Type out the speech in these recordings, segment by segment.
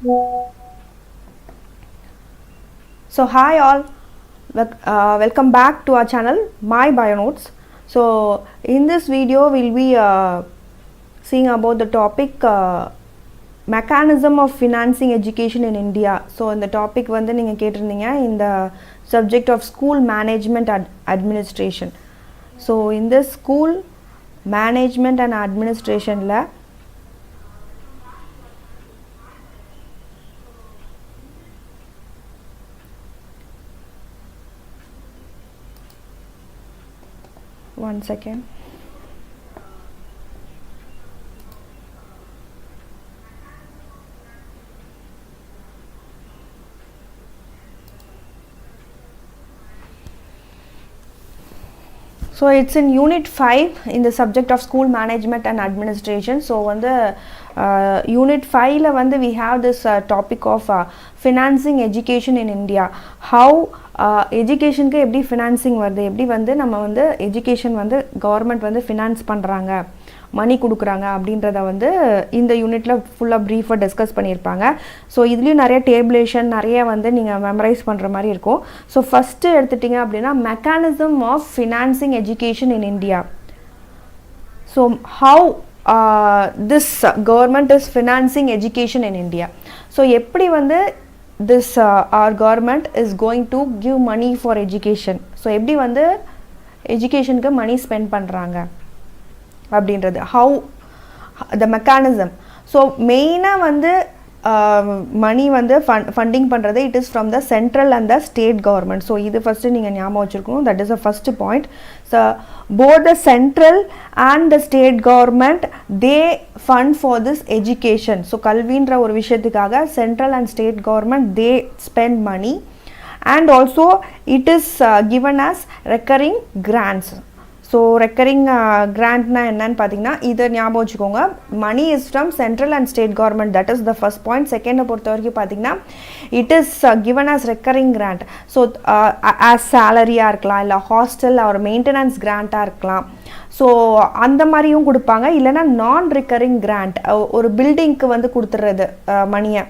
So hi all, welcome back to our channel My Bio Notes. So in this video we'll be seeing about the topic mechanism of financing education in India. So இந்த topic வந்து நீங்கள் கேட்டிருந்தீங்க in the subject of school management administration. So in this school management and administrationல one second. So it's in unit 5 in the subject of school management and administration. So on the unit 5 la vandu we have this topic of financing education in India. How education ku eppadi financing varudhu, eppadi vandu nama vandu education vandu government vandu finance பண்றாங்க, மணி கொடுக்குறாங்க அப்படின்றத வந்து இந்த யூனிட்ல ஃபுல்லாக ப்ரீஃபாக discuss பண்ணியிருப்பாங்க. So இதுலேயும் நிறைய டேபிளேஷன் நிறைய வந்து நீங்கள் மெமரைஸ் பண்ணுற மாதிரி இருக்கும். ஸோ ஃபஸ்ட்டு எடுத்துட்டிங்க அப்படின்னா mechanism of financing education in India. So how this government is financing education in India. So எப்படி வந்து this our government is going to give money for education. ஸோ எப்படி வந்து எஜுகேஷனுக்கு மணி ஸ்பெண்ட் பண்ணுறாங்க அப்படின்றது, ஹவு த மெக்கானிசம். ஸோ மெயினாக வந்து மணி வந்து ஃபண்டிங் பண்ணுறது it is from the central and the state government. So இது ஃபஸ்ட்டு நீங்கள் ஞாபகம் வச்சுருக்கணும். That is a first point. So both the central and the state government they fund for this education. So கல்வின்ற ஒரு விஷயத்துக்காக central and state government they spend money and also it is given as recurring grants. So recurring கிராண்ட்னா என்னன்னு பார்த்தீங்கன்னா இதை ஞாபகம் வச்சுக்கோங்க. Money is from central and state government. That is the first point. செகண்டை பொறுத்த வரைக்கும் பார்த்தீங்கன்னா it is given as recurring grant. So as சேலரியாக இருக்கலாம், இல்லை ஹாஸ்டல் ஒரு மெயின்டெனன்ஸ் கிராண்ட்டாக இருக்கலாம். ஸோ அந்த மாதிரியும் கொடுப்பாங்க. இல்லைனா நான் ரிக்கரிங் கிராண்ட், ஒரு பில்டிங்க்கு வந்து கொடுத்துட்றது மணியை.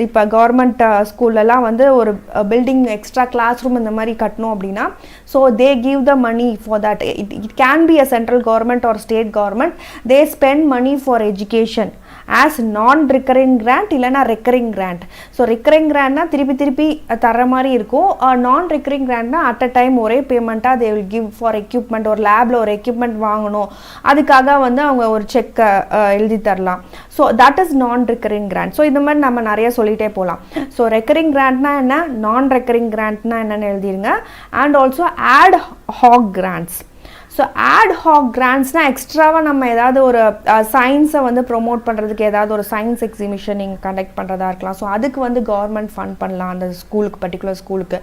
இப்போ கவர்மெண்ட் ஸ்கூல்லலாம் வந்து ஒரு பில்டிங் எக்ஸ்ட்ரா கிளாஸ் ரூம் இந்த மாதிரி கட்டணும் அப்படின்னா so they give the money for that. It can be a central government or state government. They spend money for education as non recurring grant இல்லைனா ரெக்கரிங் கிராண்ட். ஸோ ரிக்கரிங் கிராண்ட்னா திருப்பி தர மாதிரி இருக்கும். நான் ரிக்கரிங் கிராண்ட்னா at a time ஒரே பேமெண்ட்டாக they will give for equipment. ஒரு லேபில் ஒரு எக்யூப்மெண்ட் வாங்கணும், அதுக்காக வந்து அவங்க ஒரு செக்கை எழுதி தரலாம். ஸோ தட் இஸ் நான் ரிக்கரிங் கிராண்ட். ஸோ இந்த மாதிரி நம்ம நிறைய சொல்லிகிட்டே போகலாம். ஸோ ரெக்கரிங் கிராண்ட்னா என்ன, நான் ரெக்கரிங் கிராண்ட்னா என்னென்னு எழுதிருங்க. And also ad hoc grants. So ad hoc கிராண்ட்ஸ்னால் எக்ஸ்ட்ராவாக நம்ம ஏதாவது ஒரு சயின்ஸை வந்து ப்ரொமோட் பண்ணுறதுக்கு ஏதாவது ஒரு சயின்ஸ் எக்ஸிபிஷன் நீங்கள் கண்டக்ட் பண்ணுறதா இருக்கலாம். ஸோ அதுக்கு வந்து கவர்மெண்ட் ஃபண்ட் பண்ணலாம் அந்த ஸ்கூலுக்கு, பர்டிகுலர் ஸ்கூலுக்கு.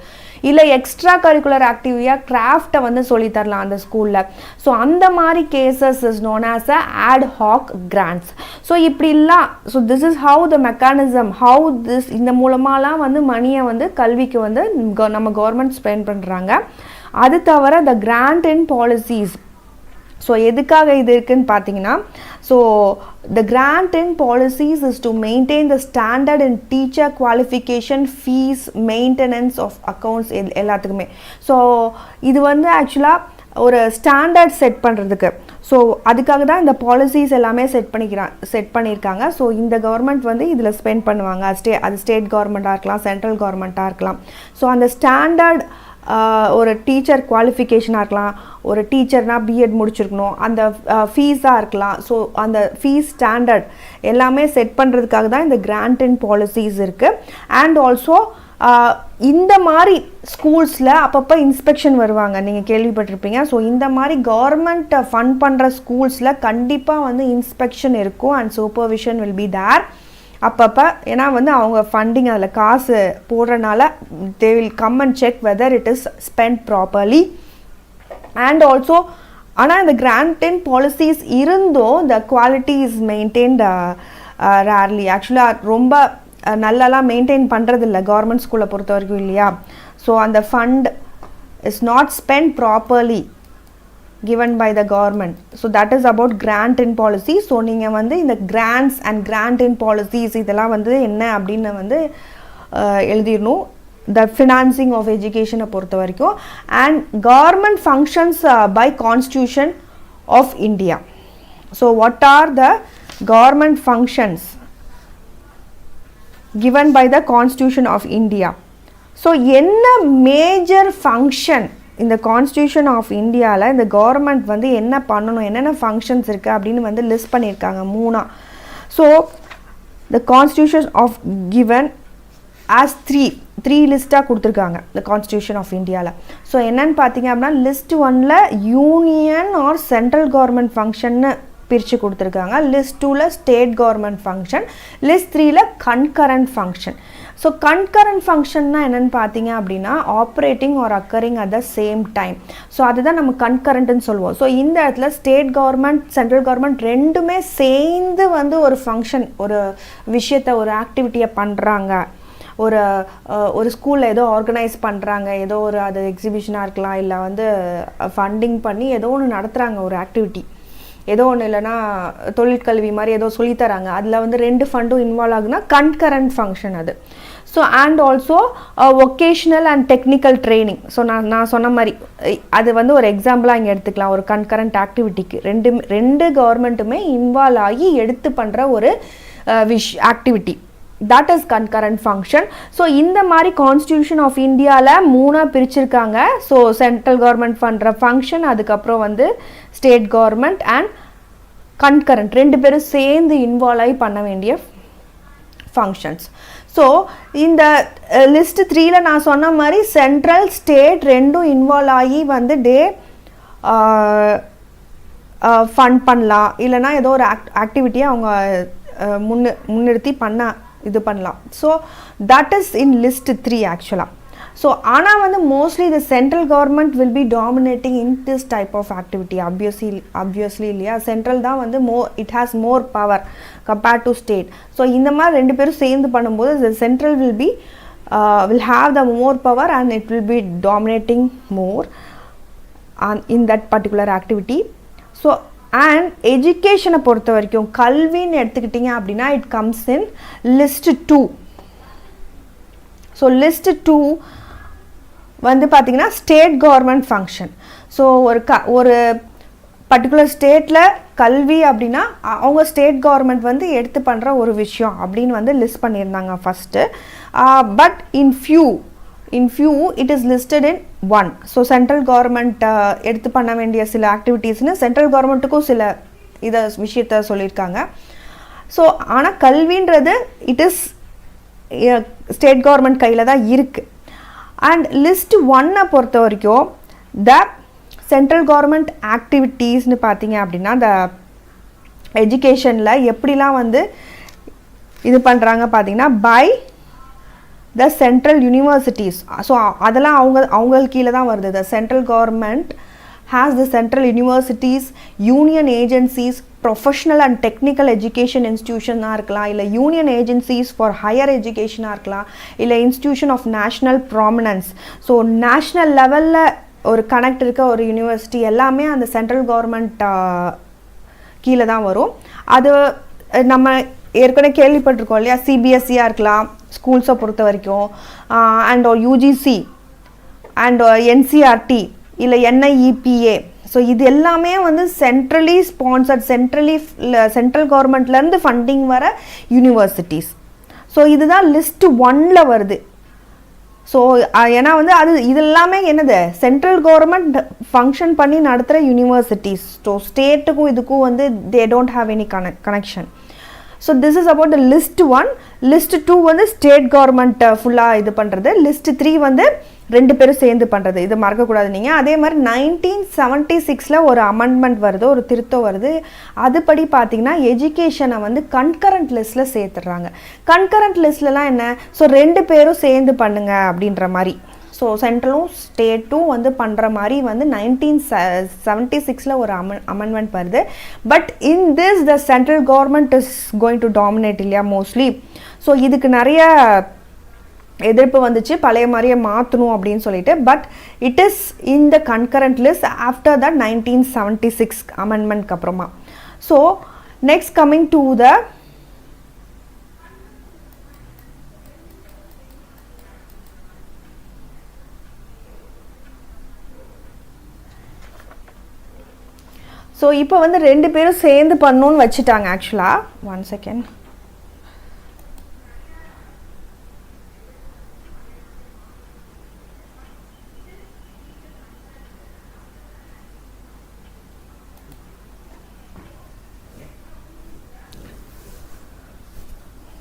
இல்லை எக்ஸ்ட்ரா கரிக்குலர் ஆக்டிவிட்டியாக கிராஃப்டை வந்து சொல்லித்தரலாம் அந்த ஸ்கூலில். ஸோ அந்த மாதிரி cases is known as a ad hoc grants. So இப்படிலாம் so this is how the mechanism, how this இந்த மூலமாலாம் வந்து மணியை வந்து கல்விக்கு வந்து நம்ம கவர்மெண்ட் ஸ்பெண்ட் பண்ணுறாங்க. அது தவிர the grant in policies. So எதுக்காக இது இருக்குன்னு பார்த்தீங்கன்னா so the grant in policies is to maintain the standard in teacher qualification, fees, maintenance of accounts எல்லாத்துக்குமே. ஸோ இது வந்து ஆக்சுவலாக ஒரு ஸ்டாண்டர்ட் செட் பண்ணுறதுக்கு. ஸோ அதுக்காக தான் இந்த பாலிசிஸ் எல்லாமே செட் பண்ணியிருக்காங்க. ஸோ இந்த கவர்மெண்ட் வந்து இதில் ஸ்பெண்ட் பண்ணுவாங்க. அது ஸ்டேட் கவர்மெண்ட்டாக இருக்கலாம், சென்ட்ரல் கவர்மெண்ட்டாக இருக்கலாம். ஸோ அந்த ஸ்டாண்டர்ட் ஒரு டீச்சர் குவாலிஃபிகேஷனாக இருக்கலாம், ஒரு டீச்சர்னால் B.Ed முடிச்சிருக்கணும், அந்த ஃபீஸாக இருக்கலாம். ஸோ அந்த ஃபீஸ் ஸ்டாண்டர்ட் எல்லாமே செட் பண்ணுறதுக்காக தான் இந்த கிராண்ட் இன் பாலிசிஸ் இருக்குது. அண்ட் ஆல்சோ இந்த மாதிரி ஸ்கூல்ஸில் அப்பப்போ இன்ஸ்பெக்ஷன் வருவாங்க, நீங்கள் கேள்விப்பட்டிருப்பீங்க. ஸோ இந்த மாதிரி கவர்மெண்ட் ஃபண்ட் பண்ணுற ஸ்கூல்ஸில் கண்டிப்பாக வந்து இன்ஸ்பெக்ஷன் இருக்கும் and supervision will be there அப்பப்போ. ஏன்னா வந்து அவங்க ஃபண்டிங் அதில் காசு போடுறனால they will come and check whether it is spend properly. And also ஆனால் இந்த கிராண்ட் இன் பாலிசிஸ் இருந்தும் the quality is maintained rarely. ஆக்சுவலாக ரொம்ப நல்லாலாம் மெயின்டைன் பண்ணுறதில்ல கவர்மெண்ட் ஸ்கூலை பொறுத்த வரைக்கும், இல்லையா? ஸோ அந்த fund is not spend properly. given by the government. So that is about grant in policy. So நீங்க வந்து இந்த grants and grant in policies இதெல்லாம் வந்து என்ன அப்படின்னு வந்து எழுதிடணும். The financing of education பொறுத்த வரைக்கும் and government functions by constitution of India. So what are the government functions given by the constitution of India? So என்ன major function இந்த constitution of இந்தியாவில் இந்த கவர்மெண்ட் வந்து என்ன பண்ணணும், என்னென்ன ஃபங்க்ஷன்ஸ் இருக்குது அப்படின்னு வந்து லிஸ்ட் பண்ணியிருக்காங்க 3. So the constitution of given as three லிஸ்ட்டாக கொடுத்துருக்காங்க இந்த கான்ஸ்டியூஷன் ஆஃப் இந்தியாவில். ஸோ என்னென்னு பார்த்தீங்க அப்படின்னா லிஸ்ட் 1ல் யூனியன் ஆர் சென்ட்ரல் கவர்மெண்ட் ஃபங்க்ஷன்னு பிரித்து கொடுத்துருக்காங்க. லிஸ்ட் 2ல் ஸ்டேட் கவர்மெண்ட் ஃபங்க்ஷன், லிஸ்ட் 3ல் கன்கரண்ட் ஃபங்க்ஷன். ஸோ கன்கரண்ட் ஃபங்க்ஷன்னா என்னென்னு பார்த்தீங்க அப்படின்னா operating or occurring at the same time. So அதுதான் நம்ம கன்கரண்ட்டுன்னு சொல்லுவோம். ஸோ இந்த இடத்துல ஸ்டேட் கவர்மெண்ட் சென்ட்ரல் கவர்மெண்ட் ரெண்டுமே சேர்ந்து வந்து ஒரு ஃபங்க்ஷன், ஒரு விஷயத்தை, ஒரு ஆக்டிவிட்டியை பண்ணுறாங்க. ஒரு ஸ்கூலில் ஏதோ ஆர்கனைஸ் பண்ணுறாங்க, ஏதோ ஒரு அது எக்ஸிபிஷனாக இருக்கலாம், இல்லை வந்து ஃபண்டிங் பண்ணி ஏதோ ஒன்று நடத்துகிறாங்க, ஒரு ஆக்டிவிட்டி ஏதோ ஒன்று, இல்லைனா தொழிற்கல்வி மாதிரி ஏதோ சொல்லித்தராங்க, அதில் வந்து 2 ஃபண்டும் இன்வால்வ் ஆகுதுன்னா கன்கரண்ட் ஃபங்க்ஷன் அது. So and also vocational and technical training. So நான் சொன்ன மாதிரி அது வந்து ஒரு எக்ஸாம்பிளாக இங்கே எடுத்துக்கலாம். ஒரு கன்கரண்ட் ஆக்டிவிட்டிக்கு ரெண்டு கவர்மெண்ட்டுமே இன்வால்வ் ஆகி எடுத்து பண்ணுற ஒரு activity, that is concurrent function. So இந்த மாதிரி கான்ஸ்டியூஷன் ஆஃப் இந்தியாவில் 3ஆக பிரிச்சிருக்காங்க. ஸோ சென்ட்ரல் கவர்மெண்ட் பண்ணுற ஃபங்க்ஷன், அதுக்கப்புறம் வந்து ஸ்டேட் கவர்மெண்ட் அண்ட் கன்கரண்ட் 2 பேரும் சேர்ந்து இன்வால்வ் ஆகி பண்ண வேண்டிய ஃபங்க்ஷன்ஸ். ஸோ இந்த லிஸ்ட் 3ல் நான் சொன்ன மாதிரி சென்ட்ரல் ஸ்டேட் ரெண்டும் இன்வால்வ் ஆகி வந்து ஃபண்ட் பண்ணலாம், இல்லைனா ஏதோ ஒரு ஆக்டிவிட்டியை அவங்க முன்னிறுத்தி இது பண்ணலாம். So that is in list 3 ஆக்சுவலாக. ஸோ ஆனால் வந்து mostly the central government will be dominating in this type of activity. Obviously இல்லையா, சென்ட்ரல் தான் வந்து it has more power compared to state. So இந்த மாதிரி 2 பேரும் சேர்ந்து பண்ணும்போது central will have the more power and it will be dominating more in that particular activity. So and எஜுகேஷனை பொறுத்த வரைக்கும் கல்வின்னு எடுத்துக்கிட்டிங்க அப்படின்னா it comes in list 2. So list 2 வந்து பார்த்திங்கன்னா ஸ்டேட் கவர்மெண்ட் ஃபங்க்ஷன். ஸோ ஒரு பர்டிகுலர் ஸ்டேட்டில் கல்வி அப்படின்னா அவங்க ஸ்டேட் கவர்மெண்ட் வந்து எடுத்து பண்ணுற ஒரு விஷயம் அப்படின்னு வந்து லிஸ்ட் பண்ணியிருந்தாங்க first. But in few it is listed in 1. So central government எடுத்து பண்ண வேண்டிய சில ஆக்டிவிட்டீஸ்னு சென்ட்ரல் கவர்மெண்ட்டுக்கும் சில விஷயத்த சொல்லியிருக்காங்க. ஸோ ஆனால் கல்வின்றது இட் இஸ் ஸ்டேட் கவர்மெண்ட் கையில் தான் இருக்குது. அண்ட் லிஸ்ட் 1 பொறுத்த வரைக்கும் த சென்ட்ரல் கவர்மெண்ட் ஆக்டிவிட்டீஸ்னு பார்த்தீங்க அப்படின்னா இந்த எஜுகேஷனில் எப்படிலாம் வந்து இது பண்ணுறாங்க பார்த்தீங்கன்னா பை the central universities. ஸோ அதெல்லாம் அவங்களுக்கு கீழே தான் வருது. the central government has the central universities, union agencies, professional and technical education institutionாக இருக்கலாம், இல்லை union agencies for higher educationாக இருக்கலாம், இல்லை institution of national prominence. So national லெவலில் ஒரு கனெக்ட் இருக்க ஒரு யூனிவர்சிட்டி எல்லாமே அந்த சென்ட்ரல் கவர்மெண்ட் கீழே தான் வரும். அது நம்ம ஏற்கனவே கேள்விப்பட்டிருக்கோம் இல்லையா, சிபிஎஸ்சியாக இருக்கலாம் ஸ்கூல்ஸை பொறுத்த வரைக்கும், அண்ட் யூஜிசி அண்ட் என்சிஆர்டி இல்லை என்ஐஇபிஏ. ஸோ இது எல்லாமே வந்து சென்ட்ரலி ஸ்பான்சர்ட், சென்ட்ரல் கவர்மெண்ட்லேருந்து ஃபண்டிங் வர யூனிவர்சிட்டிஸ். ஸோ இதுதான் லிஸ்ட் 1ல் வருது. ஸோ ஏன்னா வந்து இது எல்லாமே என்னது சென்ட்ரல் கவர்மெண்ட் ஃபங்க்ஷன் பண்ணி நடத்துகிற யூனிவர்சிட்டிஸ். ஸோ ஸ்டேட்டுக்கும் இதுக்கும் வந்து தே don't have any connection. So this is about the list 1. List 2 வந்து ஸ்டேட் கவர்மெண்ட் ஃபுல்லாக இது பண்ணுறது. லிஸ்ட் 3 வந்து 2 பேரும் சேர்ந்து பண்ணுறது. இது மறக்கக்கூடாது நீங்கள். அதே மாதிரி 1976 ஒரு அமெண்ட்மெண்ட் வருது, ஒரு திருத்தம் வருது. அதுபடி பார்த்தீங்கன்னா எஜுகேஷனை வந்து கன்கரண்ட் லிஸ்ட்டில் சேர்த்துடுறாங்க. கன்கரண்ட் லிஸ்ட்லலாம் என்ன, ஸோ 2 பேரும் சேர்ந்து பண்ணுங்க அப்படின்ற மாதிரி. ஸோ சென்ட்ரலும் ஸ்டேட்டும் வந்து பண்ணுற மாதிரி வந்து 1976 ஒரு அமெண்ட்மெண்ட் வருது. But in this the central government is going to dominate இல்லையா மோஸ்ட்லி. ஸோ இதுக்கு நிறைய எதிர்ப்பு வந்துச்சு பழைய மாதிரியே மாற்றணும் அப்படின்னு சொல்லிட்டு. But it is in the concurrent list after the 1976 அமெண்ட்மெண்ட்க்கு அப்புறமா. So next coming to the so இப்போ வந்து 2 பேரும் சேர்ந்து பண்ணணும்னு வச்சுட்டாங்க ஆக்சுவலாக. 1 second.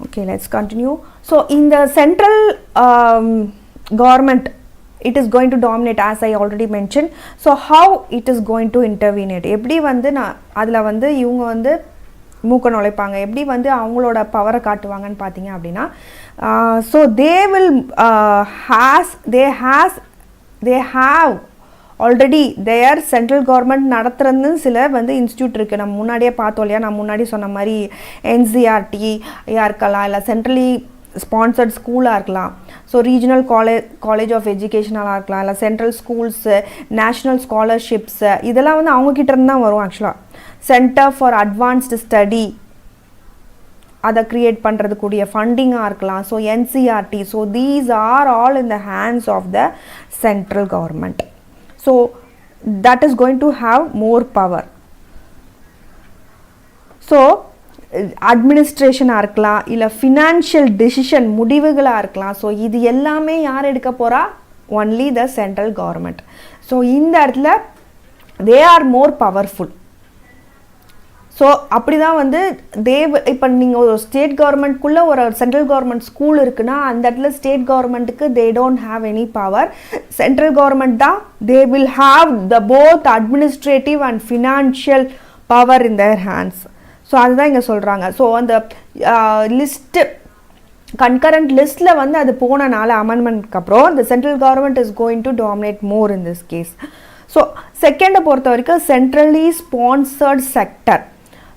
Okay, let's continue. So in the central government, it is going to dominate, as I already mentioned. So how it is going to intervene it? எப்படி வந்து நான் அதில் வந்து இவங்க வந்து மூக்க நுழைப்பாங்க, எப்படி வந்து அவங்களோட பவரை காட்டுவாங்கன்னு பார்த்தீங்க அப்படின்னா, so they have already there central government நடத்துறது சில வந்து இன்ஸ்டியூட் இருக்குது. நம்ம முன்னாடியே பார்த்தோம் இல்லையா, நான் முன்னாடி சொன்ன மாதிரி NCERT இருக்கலாம், இல்லை சென்ட்ரலி ஸ்பான்சர்ட் ஸ்கூலாக இருக்கலாம், ஸோ ரீஜனல் காலேஜ் ஆஃப் எஜுகேஷனலாக இருக்கலாம், இல்லை சென்ட்ரல் ஸ்கூல்ஸு, நேஷ்னல் ஸ்காலர்ஷிப்ஸு, இதெல்லாம் வந்து அவங்கக்கிட்ட இருந்து தான் வரும் ஆக்சுவலாக. சென்டர் ஃபார் அட்வான்ஸ்டு ஸ்டடி அதை க்ரியேட் பண்ணுறதுக்கூடிய ஃபண்டிங்காக இருக்கலாம். So NCERT, so these are all in the hands of the central government. So that is going to have more power. So அட்மினிஸ்ட்ரேஷனாக இருக்கலாம், இல்லை ஃபினான்ஷியல் டிசிஷன் முடிவுகளாக இருக்கலாம். ஸோ இது எல்லாமே யார் எடுக்க போகிறா? Only the central government. So இந்த இடத்துல they are more powerful. So அப்படி தான் வந்து இப்போ நீங்கள் ஒரு ஸ்டேட் கவர்மெண்ட்குள்ளே ஒரு சென்ட்ரல் கவர்மெண்ட் ஸ்கூல் இருக்குன்னா அந்த இடத்துல ஸ்டேட் கவர்மெண்ட்டுக்கு they don't have any power. Central government தான் they will have the both administrative and financial power in their hands. So அதுதான் இங்கே சொல்கிறாங்க. ஸோ அந்த லிஸ்ட்டு கன்கரண்ட் லிஸ்ட்டில் வந்து அது போனனால அமெண்ட்மெண்ட்க்கு அப்புறம் இந்த central government is going to dominate more in this case. So செகண்டை பொறுத்த வரைக்கும் centrally sponsored sector.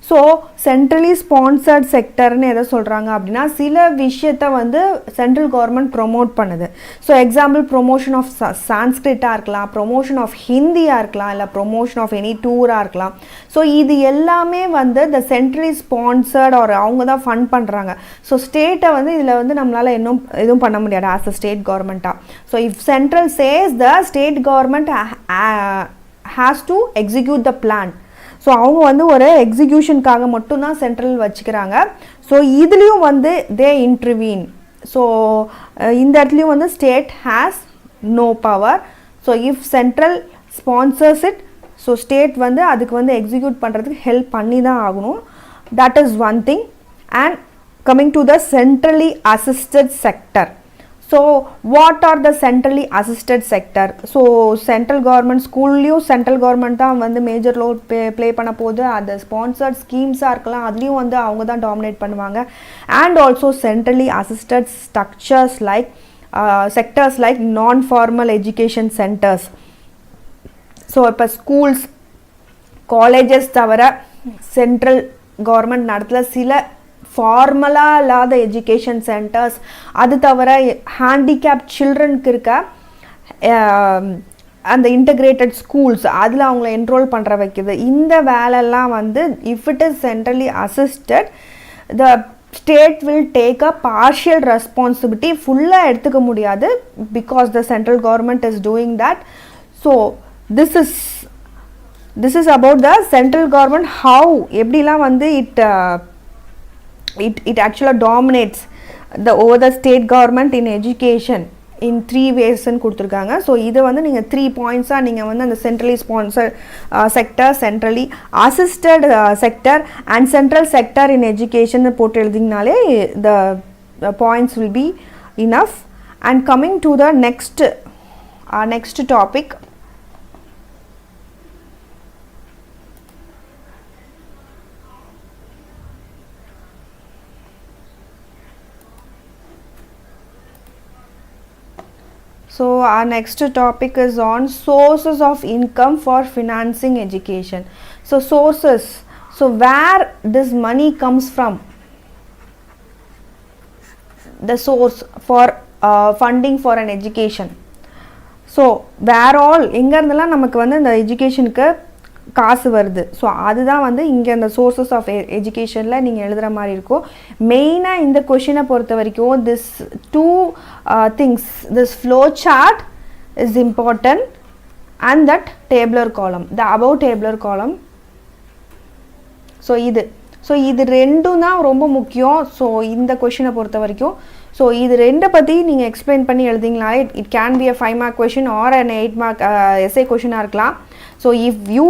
So centrally sponsored செக்டர்னு எதை சொல்கிறாங்க அப்படின்னா, சில விஷயத்தை வந்து சென்ட்ரல் கவர்மெண்ட் ப்ரொமோட் பண்ணுது. ஸோ எக்ஸாம்பிள் ப்ரொமோஷன் ஆஃப் சான்ஸ்கிரிட்டாக இருக்கலாம், ப்ரொமோஷன் ஆஃப் ஹிந்தியாக இருக்கலாம், இல்லை ப்ரொமோஷன் ஆஃப் எனி டூராக இருக்கலாம். ஸோ இது எல்லாமே வந்து த சென்ட்ரலி ஸ்பான்சர்ட் ஒரு அவங்க தான் ஃபண்ட் பண்ணுறாங்க. ஸோ ஸ்டேட்டை வந்து இதில் வந்து நம்மளால் எதுவும் பண்ண முடியாது ஆஸ் அ ஸ்டேட் கவர்மெண்ட்டாக. So if central says the state government has to execute the plan. So அவங்க வந்து ஒரு எக்ஸிக்யூஷனுக்காக மட்டும்தான் சென்ட்ரல் வச்சுக்கிறாங்க. ஸோ இதுலேயும் வந்து தே இன்டர்வீன். ஸோ இந்த இடத்துலையும் வந்து state has no power. So if central sponsors it, so state வந்து அதுக்கு வந்து எக்ஸிக்யூட் பண்ணுறதுக்கு ஹெல்ப் பண்ணி தான் ஆகணும். That is one thing. And coming to the centrally assisted sector. So what are the centrally assisted sector? So central government ஸ்கூல்லையும் central government தான் வந்து மேஜர் ரோல் ப்ளே பண்ண போகுது. அது ஸ்பான்சர்ட் ஸ்கீம்ஸாக இருக்கலாம், அதுலேயும் வந்து அவங்க தான் டாமினேட் பண்ணுவாங்க. And also centrally assisted structures like sectors like நான் ஃபார்மல் எஜுகேஷன் சென்டர்ஸ். ஸோ இப்போ ஸ்கூல்ஸ், காலேஜஸ் தவிர சென்ட்ரல் கவர்மெண்ட் நடத்துல சில ஃபார்மலாக இல்லாத எஜுகேஷன் சென்டர்ஸ், அது தவிர ஹேண்டிகேப்ட் சில்ட்ரனுக்கு இருக்க அந்த இன்டகிரேட்டட் ஸ்கூல்ஸ், அதில் அவங்கள என்ரோல் பண்ணுற வைக்கிறது. இந்த வேலையெல்லாம் வந்து if it is centrally assisted, the state will take a partial responsibility. ஃபுல்லாக எடுத்துக்க முடியாது because the central government is doing that. So this is about the central government, how எப்படிலாம் வந்து it actually dominates over the state government in education in 3 ways ன்னு கொடுத்துருக்காங்க. So இதை வந்து நீங்கள் 3 பாயிண்ட்ஸாக நீங்கள் வந்து அந்த centrally sponsor sector, centrally assisted sector and central sector in education போட்டு எழுதிங்கனாலே the points will be enough. And coming to the next topic, so our next topic is on sources of income for financing education. So sources, so where this money comes from, the source for funding for an education. So where all எங்கேருந்துலாம் நமக்கு வந்து இந்த எஜுகேஷனுக்கு காசு வருது. So அதுதான் வந்து இங்கே இந்த சோர்சஸ் ஆஃப் எஜுகேஷனில் நீங்கள் எழுதுகிற மாதிரி இருக்கும். மெயினாக இந்த கொஷினை பொறுத்த வரைக்கும் this two things, this flow chart is important and that tabular column, the above டேபிளர் காலம். ஸோ இது ரெண்டும் தான் ரொம்ப முக்கியம். ஸோ இந்த கொஷினை பொறுத்த வரைக்கும் ஸோ இது ரெண்டை பற்றி நீங்கள் எக்ஸ்பிளைன் பண்ணி எழுதிங்களா, it can be a 5 mark question or an 8 mark essay கொஷினாக இருக்கலாம். ஸோ இஃப் யூ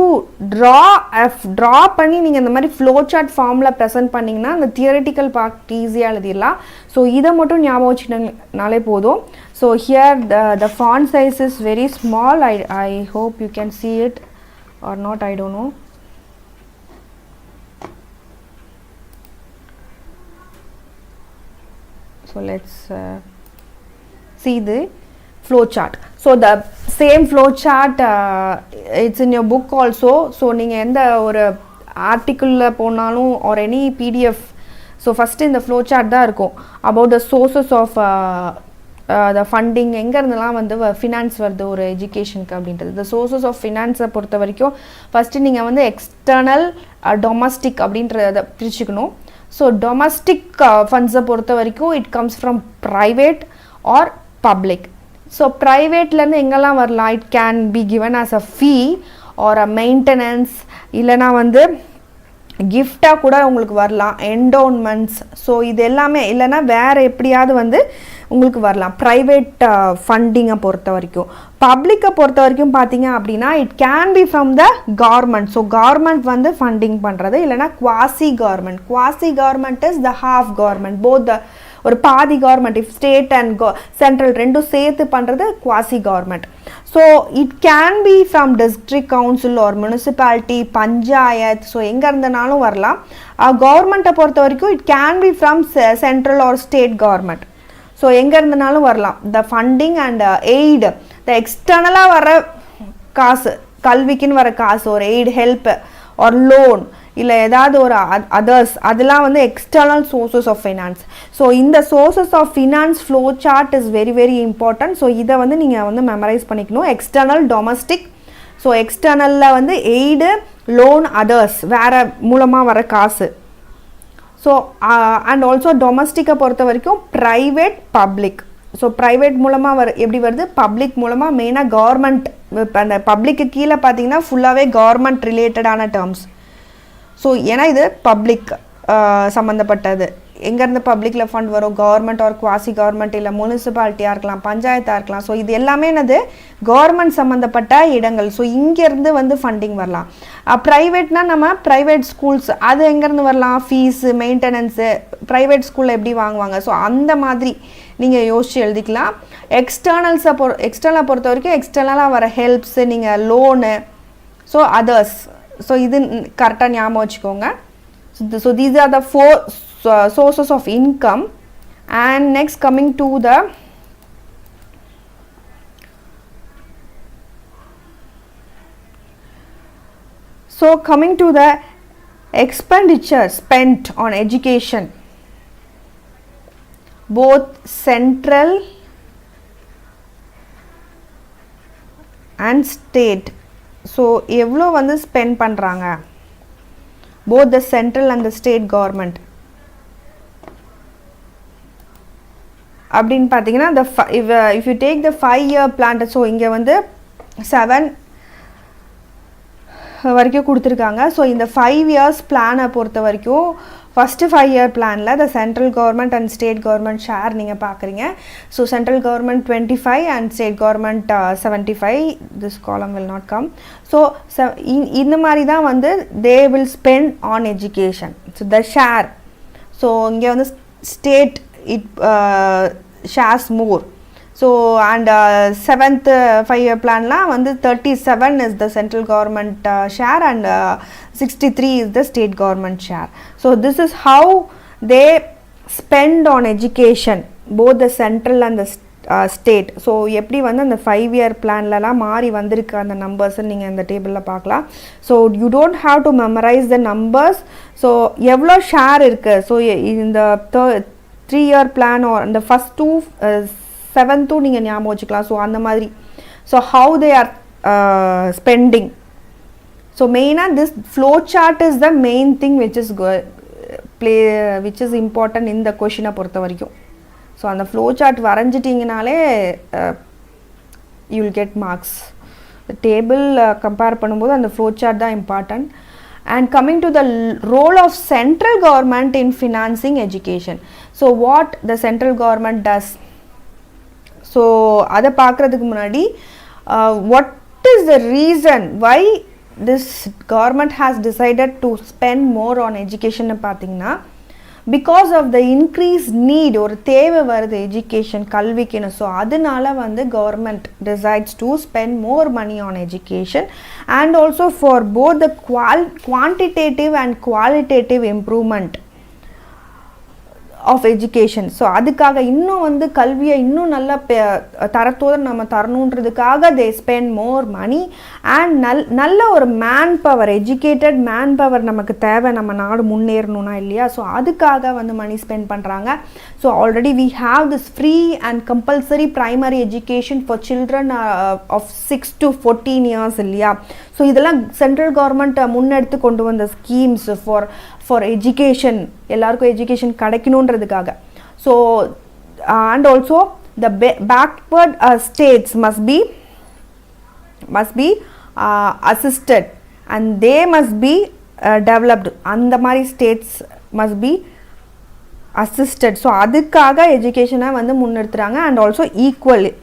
ட்ரா பண்ணி நீங்கள் இந்த மாதிரி ஃப்ளோ சார்ட் ஃபார்மில் ப்ரெசென்ட் பண்ணிங்கன்னா அந்த தியரிட்டிக்கல் பார்ட் ஈஸியாக எழுதிடலாம். ஸோ இதை மட்டும் ஞாபகம் வச்சுனாலே போதும். So here the font size is very small. I hope you can see it or not, I don't know. So let's see the flow chart. So the same flow chart it's in your book also. So நீங்கள் எந்த ஒரு ஆர்டிக்கிளில் போனாலும் or any PDF, so first இந்த flow chart தான் இருக்கும் about the sources of the funding, எங்கேருந்துலாம் வந்து finance வருது ஒரு எஜுகேஷனுக்கு அப்படின்றது. the sources of ஃபினான்ஸை பொறுத்த வரைக்கும் ஃபஸ்ட்டு நீங்கள் வந்து எக்ஸ்டர்னல் டொமஸ்டிக் அப்படின்றத பிரிச்சுக்கணும். ஸோ டொமஸ்டிக் ஃபண்ட்ஸை பொறுத்த வரைக்கும் it comes from private or public. So ப்ரைவேட்லேருந்து எங்கெல்லாம் வரலாம், it can be given as a fee or a maintenance, இல்லைனா வந்து கிஃப்டாக கூட உங்களுக்கு வரலாம், என்டோன்மெண்ட்ஸ். ஸோ இது எல்லாமே இல்லைனா வேறு எப்படியாவது வந்து உங்களுக்கு வரலாம் ப்ரைவேட் ஃபண்டிங்கை பொறுத்த வரைக்கும். பப்ளிக்கை பொறுத்த வரைக்கும் பார்த்தீங்க அப்படின்னா it can be from the government. So government வந்து ஃபண்டிங் பண்ணுறது, இல்லைனா quasi government. Quasi government is the half government, both the ஒரு பாதி government, if state and central ரெண்டும் சேர்த்து பண்ணுறது quasi government. So it can be from district council or municipality, panchayat. So எங்கே இருந்தனாலும் வரலாம். கவர்மெண்ட்டை பொறுத்த வரைக்கும் it can be from central or state government. So எங்கே இருந்தனாலும் வரலாம். த ஃபண்டிங் அண்ட் எய்டு, த எக்ஸ்டர்னலாக வர காசு, கல்விக்குன்னு வர காசு, ஒரு எய்டு, ஹெல்ப் ஆர் லோன், இல்லை ஏதாவது ஒரு அதர்ஸ், அதெல்லாம் வந்து external sources of finance. So இந்த sources of finance flow chart is very very important. So இதை வந்து நீங்கள் வந்து மெமரைஸ் பண்ணிக்கணும். External, domestic. ஸோ எக்ஸ்டர்னலில் வந்து எய்டு, லோன், அதர்ஸ், வேறு மூலமாக வர காசு. ஸோ அண்ட் ஆல்சோ டொமஸ்டிக்கை பொறுத்த வரைக்கும் ப்ரைவேட், பப்ளிக். ஸோ ப்ரைவேட் மூலமாக எப்படி வருது, பப்ளிக் மூலமாக. மெயினாக கவர்மெண்ட், இப்போ அந்த பப்ளிக்கு கீழே பார்த்தீங்கன்னா ஃபுல்லாகவே கவர்மெண்ட் ரிலேட்டடான டேர்ம்ஸ். ஸோ ஏன்னா இது பப்ளிக் சம்மந்தப்பட்டது. எங்கேருந்து பப்ளிக்கில் ஃபண்ட் வரும், கவர்மெண்ட் ஆர் குவாசி கவர்மெண்ட், இல்லை முனிசிபாலிட்டியாக இருக்கலாம், பஞ்சாயத்தாக இருக்கலாம். ஸோ இது எல்லாமே என்னது கவர்மெண்ட் சம்மந்தப்பட்ட இடங்கள். ஸோ இங்கேருந்து வந்து ஃபண்டிங் வரலாம். ப்ரைவேட்னால் நம்ம ப்ரைவேட் ஸ்கூல்ஸ், அது எங்கேருந்து வரலாம், ஃபீஸு, மெயின்டெனன்ஸு, ப்ரைவேட் ஸ்கூலில் எப்படி வாங்குவாங்க. ஸோ அந்த மாதிரி நீங்கள் யோசித்து எழுதிக்கலாம். எக்ஸ்டர்னலை பொறுத்த வரைக்கும் எக்ஸ்டர்னலாக வர ஹெல்ப்ஸு, நீங்கள் லோனு, ஸோ அதர்ஸ். ஸோ இது கரெக்டாக ஞாபகம் வச்சுக்கோங்க. So these R the 4 sources of income. And next coming to the expenditure spent on education, both central and state. So எவ்வளோ வந்து ஸ்பெண்ட் பண்ணுறாங்க both the central and the state government அப்படின்னு பார்த்தீங்கன்னா if you take the 5-year plan, so இங்கே வந்து 7 வரைக்கும் கொடுத்துருக்காங்க. So இந்த 5 years பிளானை பொறுத்த வரைக்கும் ஃபஸ்ட்டு 5-year பிளானில் த central government and state government share நீங்கள் பார்க்குறீங்க. So central government 25 and state government 75. This காலம் வில் நாட் கம். ஸோ இந்த மாதிரி தான் வந்து they will spend on education. So the share, so இங்கே வந்து state it shares more. So and 7th 5-year plan la vandu 37 is the central government share and 63 is the state government share. So this is how they spend on education, both the central and the state. So எப்படி வந்து அந்த 5-year பிளான்லலாம் மாறி வந்திருக்கு அந்த numbers நீங்கள் இந்த டேபிளில் பார்க்கலாம். So you don't have to memorise the numbers. So எவ்வளோ ஷேர் இருக்குது, ஸோ இந்த 3-year plan or the first 2 7th நீங்கள் ஞாபகம் வச்சுக்கலாம். ஸோ அந்த மாதிரி so how they are spending. So மெயினாக this flow chart is the main thing which is important இந்த கொஷினை பொறுத்த வரைக்கும். ஸோ அந்த ஃப்ளோ சார்ட் வரைஞ்சிட்டிங்கனாலே you will get marks. Table compare பண்ணும்போது அந்த ஃப்ளோ சார்ட் தான் important. And coming to the role of central government in financing education. So what the central government does. So அதை பார்க்குறதுக்கு முன்னாடி what is the reason why this government has decided to spend more on education பார்த்தீங்கன்னா because of the increased need ஒரு தேவை வருது education கல்விக்குன்னு. So அதனால வந்து government decides to spend more money on education and also for both the quantitative and qualitative improvement of education. So அதுக்காக இன்னும் வந்து கல்வியை இன்னும் நல்ல தரத்தோடு நம்ம தரணுன்றதுக்காக they spend more money and நல்ல ஒரு man power, educated man power நமக்கு தேவை நம்ம நாடு முன்னேறணும்னா இல்லையா. ஸோ அதுக்காக வந்து மணி ஸ்பெண்ட் பண்ணுறாங்க. So already we have this free and compulsory primary education for children of 6 to 14 years இல்லையா. ஸோ இதெல்லாம் சென்ட்ரல் கவர்மெண்ட் முன்னெடுத்து கொண்டு வந்த ஸ்கீம்ஸ் ஃபார் எஜுகேஷன், எல்லாருக்கும் எஜுகேஷன் கிடைக்கணுன்றதுக்காக. So and also the backward states must be assisted and they must be developed. அந்த மாதிரி states must be assisted. So அதுக்காக எஜுகேஷனை வந்து முன்னெடுத்துறாங்க அண்ட் ஆல்சோ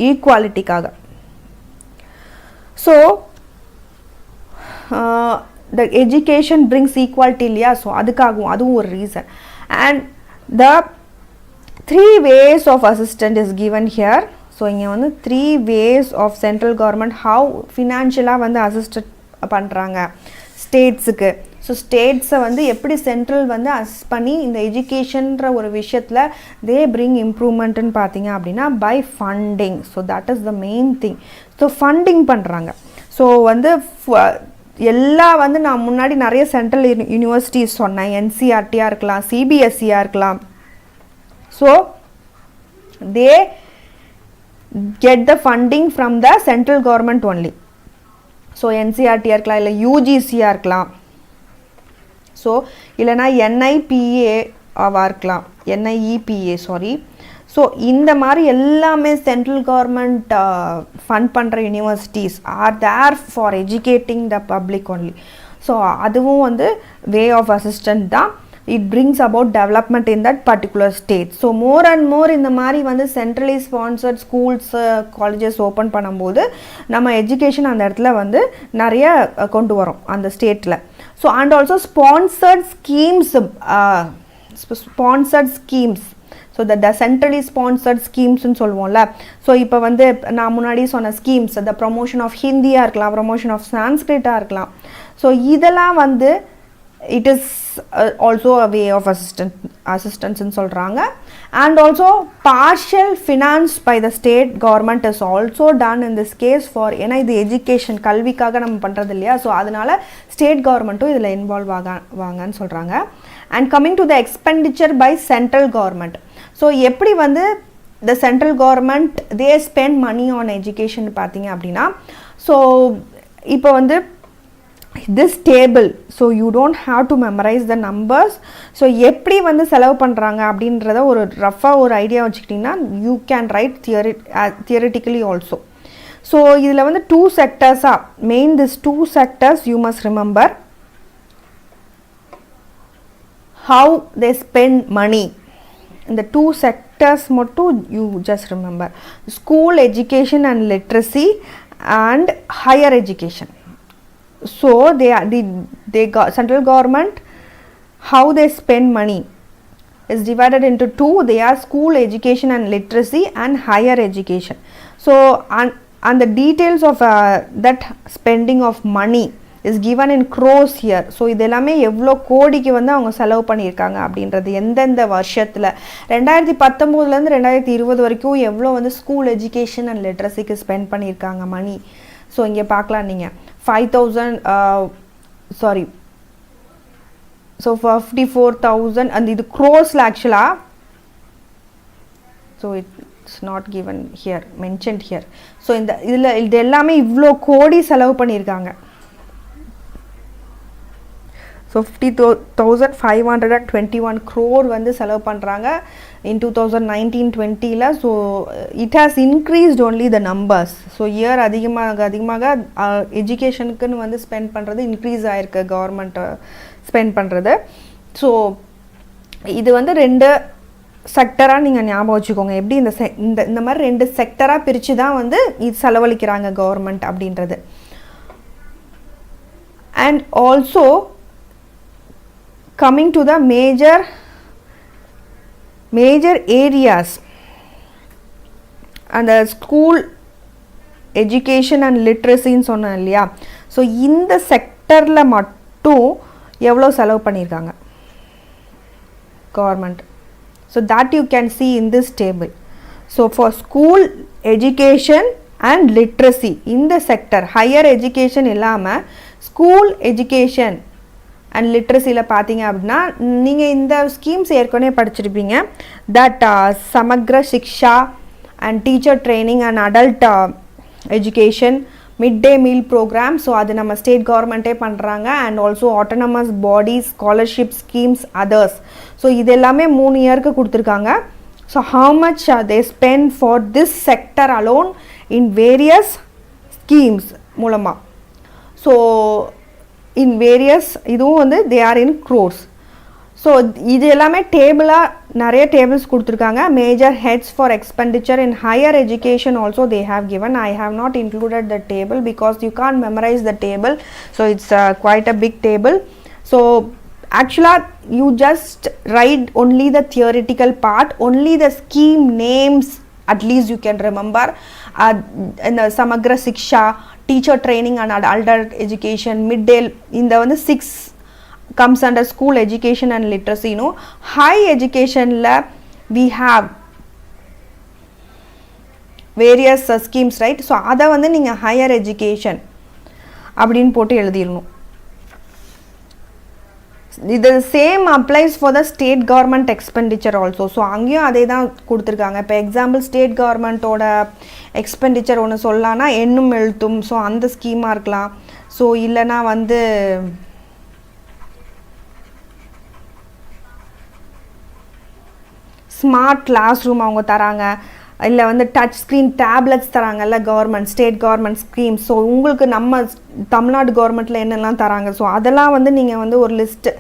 ஈக்குவாலிட்டிக்காக. So the education brings equality இல்லையா. ஸோ அதுக்காகவும் அதுவும் ஒரு reason. And the 3 ways of assistance is given here. So இங்கே வந்து 3 ways of central government how ஃபினான்ஷியலாக வந்து அசிஸ்ட் பண்ணுறாங்க ஸ்டேட்ஸுக்கு. ஸோ ஸ்டேட்ஸை வந்து எப்படி சென்ட்ரல் வந்து அசிஸ்ட் பண்ணி இந்த எஜுகேஷன்ற ஒரு விஷயத்தில் தே பிரிங் இம்ப்ரூவ்மெண்ட்டுன்னு பார்த்தீங்க அப்படின்னா by funding. So that is the main thing. So funding பண்ணுறாங்க. ஸோ வந்து எல்லாம் வந்து நான் முன்னாடி நிறைய சென்ட்ரல் யூனிவர்சிட்டிஸ் சொன்னேன், என்சிஆர்டியாக இருக்கலாம், சிபிஎஸ்சியாக இருக்கலாம். So they get the funding from the central government only. So என்சிஆர்டியாக இருக்கலாம், இல்லை யூஜிசியாக இருக்கலாம், ஸோ இல்லைனா என்ஐபிஏவாக இருக்கலாம், என்ஐஇபிஏ சாரி. ஸோ இந்த மாதிரி எல்லாமே சென்ட்ரல் கவர்மெண்ட் ஃபண்ட் பண்ணுற universities are there for educating the public only. So அதுவும் வந்து வே ஆஃப் அசிஸ்டன்ட் தான். It brings about development in that particular state. So more and more இந்த மாதிரி வந்து centrally sponsored schools colleges open பண்ணும்போது நம்ம education அந்த இடத்துல வந்து நிறைய கொண்டு வரோம் அந்த ஸ்டேட்டில். So and also sponsored schemes so the centrally sponsored ஸ்கீம்ஸ்ன்னு சொல்லுவோம்ல. ஸோ இப்போ வந்து நான் முன்னாடி சொன்ன ஸ்கீம்ஸ் த ப்ரொமோஷன் ஆஃப் ஹிந்தியாக இருக்கலாம், ப்ரொமோஷன் ஆஃப் சான்ஸ்கிரிட்டாக இருக்கலாம். ஸோ இதெல்லாம் வந்து it is also a way of assistance ன்னு சொல்கிறாங்க. and also partial finance by the state government is also done in this case for ஏன்னா இது எஜுகேஷன் கல்விக்காக நம்ம பண்ணுறது இல்லையா. ஸோ அதனால ஸ்டேட் கவர்மெண்ட்டும் இதில் இன்வால்வ் வாங்கன்னு சொல்கிறாங்க. and coming to the expenditure by central government. So எப்படி வந்து the central government they spend money on education பார்த்தீங்க அப்படின்னா, ஸோ இப்போ வந்து this table, so you don't have to memorize the numbers. so எப்படி வந்து செலவு பண்ணுறாங்க அப்படின்றத ஒரு ரஃபாக ஒரு ஐடியா வச்சுக்கிட்டிங்கன்னா you can write theoretically also. so இதில் வந்து 2 sectors main this 2 sectors you must remember how they spend money. இந்த 2 sectors மட்டும் you just remember school education and literacy and higher education. so central government how they spend money is divided into 2. they are school education and literacy and higher education. so and the details of that spending of money is given in crores here. so இதெல்லாமே எவ்வளோ கோடிக்கு வந்து அவங்க செலவு பண்ணியிருக்காங்க அப்படின்றது எந்தெந்த வருஷத்தில் 2019 2020 வரைக்கும் எவ்வளோ வந்து ஸ்கூல் எஜுகேஷன் அண்ட் லிட்ரஸிக்கு ஸ்பெண்ட் பண்ணியிருக்காங்க மணி. ஸோ இங்கே பார்க்கலாம் நீங்கள் 5,000 sorry so 54,000 and இது crores ஆக்சுவலாக. So it's not given here, mentioned here. So இதில் இது எல்லாமே இவ்வளோ கோடி செலவு பண்ணியிருக்காங்க. ஸோ 50,521 crore வந்து செலவு பண்ணுறாங்க in 2019-20. So it has increased only the numbers. So year அதிகமாக எஜுகேஷனுக்குன்னு வந்து ஸ்பெண்ட் பண்ணுறது இன்க்ரீஸ் ஆகிருக்கு, கவர்மெண்ட் ஸ்பெண்ட் பண்ணுறது. ஸோ இது வந்து 2 செக்டராக நீங்கள் ஞாபகம் வச்சுக்கோங்க. எப்படி இந்த மாதிரி 2 செக்டராக பிரித்து தான் வந்து இது செலவழிக்கிறாங்க கவர்மெண்ட் அப்படின்றது. And also coming to the major areas and the school education and literacy ன்னு சொன்னேன் இல்லையா. ஸோ இந்த செக்டரில் மட்டும் எவ்வளோ செலவு பண்ணியிருக்காங்க government. So that you can see in this table. So for school education and literacy இந்த செக்டர், ஹையர் எஜுகேஷன் இல்லாமல் ஸ்கூல் எஜுகேஷன் அண்ட் லிட்ரஸியில் பார்த்தீங்க அப்படின்னா நீங்கள் இந்த ஸ்கீம்ஸ் ஏற்கனவே படிச்சிருப்பீங்க. That Samagra Shiksha and teacher training and adult education, mid day meal programme. So அது நம்ம ஸ்டேட் கவர்மெண்ட்டே பண்ணுறாங்க. And also autonomous bodies, scholarship schemes, others. So இது எல்லாமே 3 இயருக்கு கொடுத்துருக்காங்க. So how much they spend for this sector alone in various schemes மூலமாக. So in various இதுவும் வந்து they are in crores. So இது எல்லாமே டேபிளாக நிறைய டேபிள்ஸ் கொடுத்துருக்காங்க. Major heads for expenditure in higher education also they have given. I have not included the table because you can't memorise the table. So it's quite a big table. So actually you just write only the theoretical part, only the scheme names at least you can remember. In the samagra siksha, teacher training and adult education, midday, in the 6 comes under school education and literacy. High education la we have various schemes, right? So adha வந்து நீங்க higher education அப்படினு போட்டு எழுதிரணும். The same applies for the state government expenditure also. So அங்கேயும் அதே தான் கொடுத்துருக்காங்க. இப்போ example state கவர்மெண்ட்டோட எக்ஸ்பெண்டிச்சர் ஒன்று சொல்லலான்னா எண்ணும் எழுத்தும், ஸோ அந்த ஸ்கீமாக இருக்கலாம். ஸோ இல்லைனா வந்து ஸ்மார்ட் கிளாஸ் ரூம் அவங்க தராங்க, இல்லை வந்து touch screen tablets தராங்கல்ல government, state government scheme. So உங்களுக்கு நம்ம தமிழ்நாடு கவர்மெண்ட்டில் என்னெல்லாம் தராங்க, ஸோ அதெல்லாம் வந்து நீங்கள் வந்து ஒரு லிஸ்ட்டு,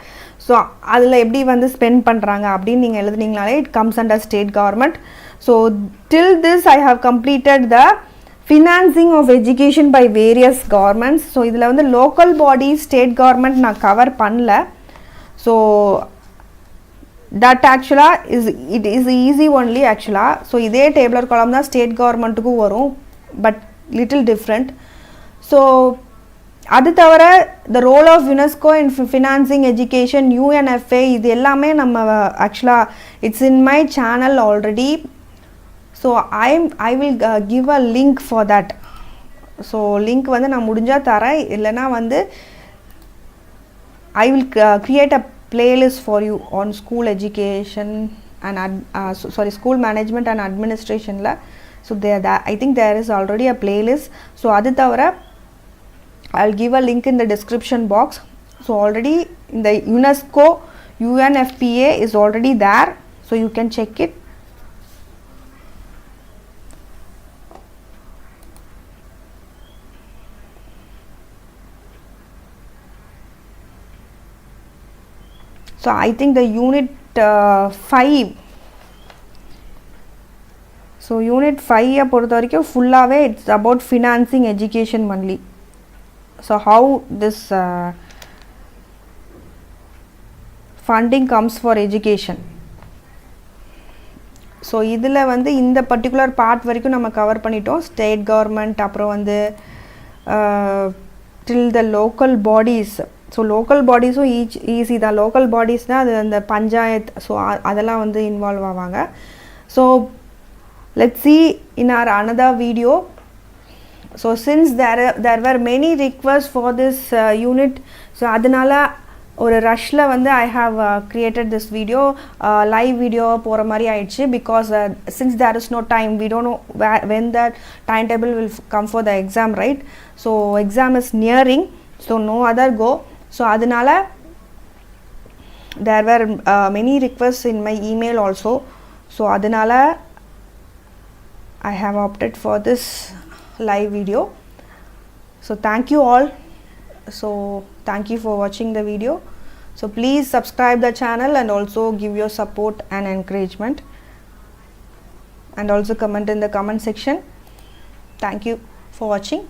ஸோ அதில் எப்படி வந்து ஸ்பெண்ட் பண்ணுறாங்க அப்படின்னு நீங்கள் எழுதுனீங்கனாலே it comes under state government. So till this I have completed the financing of education by various governments. So இதில் வந்து லோக்கல் பாடி, ஸ்டேட் கவர்மெண்ட் நான் கவர் பண்ணல. So that actually is easy only actually. So இதே tabular column தான் state கவர்மெண்ட்டுக்கும் வரும், but little different. So அது தவிர the role of UNESCO in financing education, UNFA, இது எல்லாமே நம்ம ஆக்சுவலாக it's in my channel already. So I will give a link for that. So link வந்து நான் முடிஞ்சால் தரேன், இல்லைனா வந்து I will create a playlist for you on school education and school management and administration la. So there I think there is already a playlist. So adu thavara I'll give a link in the description box. So already in the UNESCO UNFPA is already there, so you can check it. So I think the unit 5. So unit 5 பொறுத்த வரைக்கும் ஃபுல்லாகவே it's about financing education only. So how this funding comes for education. So இதில் வந்து இந்த particular part வரைக்கும் நம்ம cover பண்ணிட்டோம். State government, அப்புறம் வந்து till the local bodies. So local பாடிஸும் ஈஸி தான். லோக்கல் பாடிஸ்னால் அது அந்த பஞ்சாயத், ஸோ அதெல்லாம் வந்து இன்வால்வ் ஆவாங்க. So let's see in our another video. So since there were many requests for this unit, so அதனால் ஒரு ரஷ்ல வந்து I have created this video, live video போகிற மாதிரி ஆயிடுச்சு. Because since there is no time, we don't know when that timetable will come for the exam, right? So exam is nearing, so no other go. So அதனால there were many requests in my email also. So அதனால I have opted for this live video. So thank you all. So thank you for watching the video. So please subscribe the channel and also give your support and encouragement, and also comment in the comment section. Thank you for watching.